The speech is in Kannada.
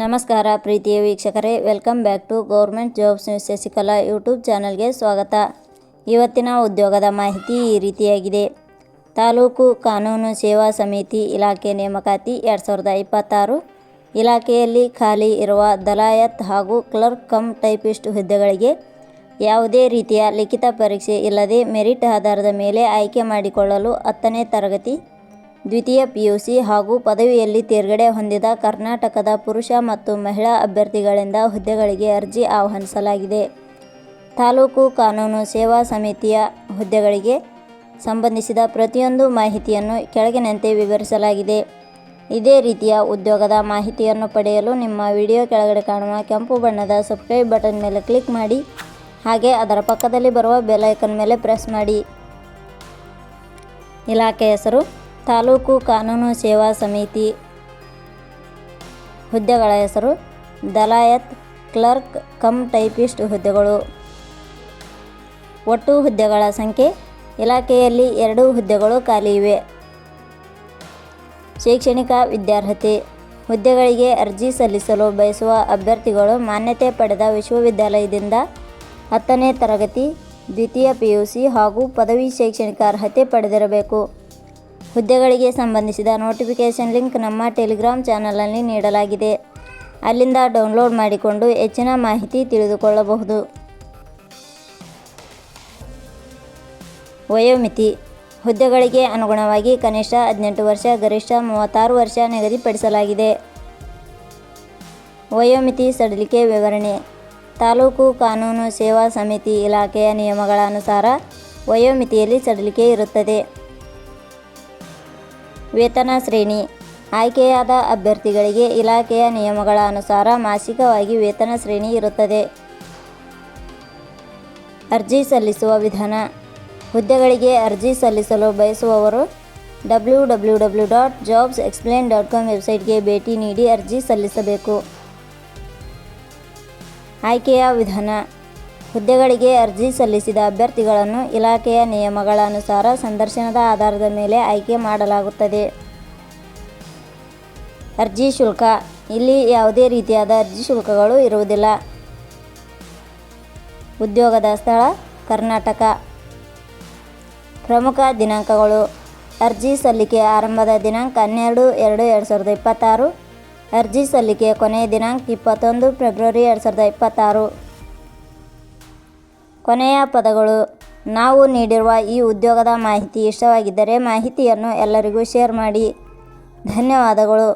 ನಮಸ್ಕಾರ ಪ್ರೀತಿಯ ವೀಕ್ಷಕರೇ, welcome back to government jobs news Shashikala YouTube ಚಾನಲ್ಗೆ ಸ್ವಾಗತ. ಇವತ್ತಿನ ಉದ್ಯೋಗದ ಮಾಹಿತಿ ಈ ರೀತಿಯಾಗಿದೆ. ತಾಲೂಕು ಕಾನೂನು ಸೇವಾ ಸಮಿತಿ ಇಲಾಖೆ ನೇಮಕಾತಿ 2026. ಇಲಾಖೆಯಲ್ಲಿ ಖಾಲಿ ಇರುವ ದಲಾಯತ್ ಹಾಗೂ ಕ್ಲರ್ಕ್ ಕಮ್ ಟೈಪಿಸ್ಟ್ ಹುದ್ದೆಗಳಿಗೆ ಯಾವುದೇ ರೀತಿಯ ಲಿಖಿತ ಪರೀಕ್ಷೆ ಇಲ್ಲದೆ ಮೆರಿಟ್ ಆಧಾರದ ಮೇಲೆ ಆಯ್ಕೆ ಮಾಡಿಕೊಳ್ಳಲು 10ನೇ ತರಗತಿ, ದ್ವಿತೀಯ PUC ಹಾಗೂ ಪದವಿಯಲ್ಲಿ ತೇರ್ಗಡೆ ಹೊಂದಿದ ಕರ್ನಾಟಕದ ಪುರುಷ ಮತ್ತು ಮಹಿಳಾ ಅಭ್ಯರ್ಥಿಗಳಿಂದ ಹುದ್ದೆಗಳಿಗೆ ಅರ್ಜಿ ಆಹ್ವಾನಿಸಲಾಗಿದೆ. ತಾಲೂಕು ಕಾನೂನು ಸೇವಾ ಸಮಿತಿಯ ಹುದ್ದೆಗಳಿಗೆ ಸಂಬಂಧಿಸಿದ ಪ್ರತಿಯೊಂದು ಮಾಹಿತಿಯನ್ನು ಕೆಳಗಿನಂತೆ ವಿವರಿಸಲಾಗಿದೆ. ಇದೇ ರೀತಿಯ ಉದ್ಯೋಗದ ಮಾಹಿತಿಯನ್ನು ಪಡೆಯಲು ನಿಮ್ಮ ವಿಡಿಯೋ ಕೆಳಗಡೆ ಕಾಣುವ ಕೆಂಪು ಬಣ್ಣದ ಸಬ್ಸ್ಕ್ರೈಬ್ ಬಟನ್ ಮೇಲೆ ಕ್ಲಿಕ್ ಮಾಡಿ, ಹಾಗೆ ಅದರ ಪಕ್ಕದಲ್ಲಿ ಬರುವ ಬೆಲ್ ಐಕನ್ ಮೇಲೆ ಪ್ರೆಸ್ ಮಾಡಿ. ಇಲಾಖೆ ಹೆಸರು ತಾಲೂಕು ಕಾನೂನು ಸೇವಾ ಸಮಿತಿ. ಹುದ್ದೆಗಳ ಹೆಸರು ದಲಾಯತ್, ಕ್ಲರ್ಕ್ ಕಮ್ ಟೈಪಿಸ್ಟ್ ಹುದ್ದೆಗಳು. ಒಟ್ಟು ಹುದ್ದೆಗಳ ಸಂಖ್ಯೆ ಇಲಾಖೆಯಲ್ಲಿ 2 ಹುದ್ದೆಗಳು ಖಾಲಿ ಇವೆ. ಶೈಕ್ಷಣಿಕ ವಿದ್ಯಾರ್ಹತೆ. ಹುದ್ದೆಗಳಿಗೆ ಅರ್ಜಿ ಸಲ್ಲಿಸಲು ಬಯಸುವ ಅಭ್ಯರ್ಥಿಗಳು ಮಾನ್ಯತೆ ಪಡೆದ ವಿಶ್ವವಿದ್ಯಾಲಯದಿಂದ 10ನೇ ತರಗತಿ, ದ್ವಿತೀಯ PUC ಹಾಗೂ ಪದವಿ ಶೈಕ್ಷಣಿಕ ಅರ್ಹತೆ ಪಡೆದಿರಬೇಕು. ಹುದ್ದೆಗಳಿಗೆ ಸಂಬಂಧಿಸಿದ ನೋಟಿಫಿಕೇಷನ್ ಲಿಂಕ್ ನಮ್ಮ ಟೆಲಿಗ್ರಾಮ್ ಚಾನಲ್ನಲ್ಲಿ ನೀಡಲಾಗಿದೆ. ಅಲ್ಲಿಂದ ಡೌನ್ಲೋಡ್ ಮಾಡಿಕೊಂಡು ಹೆಚ್ಚಿನ ಮಾಹಿತಿ ತಿಳಿದುಕೊಳ್ಳಬಹುದು. ವಯೋಮಿತಿ. ಹುದ್ದೆಗಳಿಗೆ ಅನುಗುಣವಾಗಿ ಕನಿಷ್ಠ 18 ವರ್ಷ, ಗರಿಷ್ಠ 36 ವರ್ಷ ನಿಗದಿಪಡಿಸಲಾಗಿದೆ. ವಯೋಮಿತಿ ಸಡಿಲಿಕೆ ವಿವರಣೆ. ತಾಲೂಕು ಕಾನೂನು ಸೇವಾ ಸಮಿತಿ ಇಲಾಖೆಯ ನಿಯಮಗಳ ಅನುಸಾರ ವಯೋಮಿತಿಯಲ್ಲಿ ಸಡಿಲಿಕೆ ಇರುತ್ತದೆ. ವೇತನ ಶ್ರೇಣಿ. ಆಯ್ಕೆಯಾದ ಅಭ್ಯರ್ಥಿಗಳಿಗೆ ಇಲಾಖೆಯ ನಿಯಮಗಳ ಅನುಸಾರ ಮಾಸಿಕವಾಗಿ ವೇತನ ಶ್ರೇಣಿ ಇರುತ್ತದೆ. ಅರ್ಜಿ ಸಲ್ಲಿಸುವ ವಿಧಾನ. ಹುದ್ದೆಗಳಿಗೆ ಅರ್ಜಿ ಸಲ್ಲಿಸಲು ಬಯಸುವವರು www.jobsexplain.com ವೆಬ್ಸೈಟ್ಗೆ ಭೇಟಿ ನೀಡಿ ಅರ್ಜಿ ಸಲ್ಲಿಸಬೇಕು. ಆಯ್ಕೆಯ ವಿಧಾನ. ಹುದ್ದೆಗಳಿಗೆ ಅರ್ಜಿ ಸಲ್ಲಿಸಿದ ಅಭ್ಯರ್ಥಿಗಳನ್ನು ಇಲಾಖೆಯ ನಿಯಮಗಳ ಅನುಸಾರ ಸಂದರ್ಶನದ ಆಧಾರದ ಮೇಲೆ ಆಯ್ಕೆ ಮಾಡಲಾಗುತ್ತದೆ. ಅರ್ಜಿ ಶುಲ್ಕ. ಇಲ್ಲಿ ಯಾವುದೇ ರೀತಿಯಾದ ಅರ್ಜಿ ಶುಲ್ಕಗಳು ಇರುವುದಿಲ್ಲ. ಉದ್ಯೋಗದ ಸ್ಥಳ ಕರ್ನಾಟಕ. ಪ್ರಮುಖ ದಿನಾಂಕಗಳು. ಅರ್ಜಿ ಸಲ್ಲಿಕೆ ಆರಂಭದ ದಿನಾಂಕ 12/2/2026. ಅರ್ಜಿ ಸಲ್ಲಿಕೆ ಕೊನೆಯ ದಿನಾಂಕ 21 ಫೆಬ್ರವರಿ 2026. ಕೊನೆಯ ಪದಗಳು. ನಾವು ನೀಡಿರುವ ಈ ಉದ್ಯೋಗದ ಮಾಹಿತಿ ಇಷ್ಟವಾಗಿದ್ದರೆ ಮಾಹಿತಿಯನ್ನು ಎಲ್ಲರಿಗೂ ಶೇರ್ ಮಾಡಿ. ಧನ್ಯವಾದಗಳು.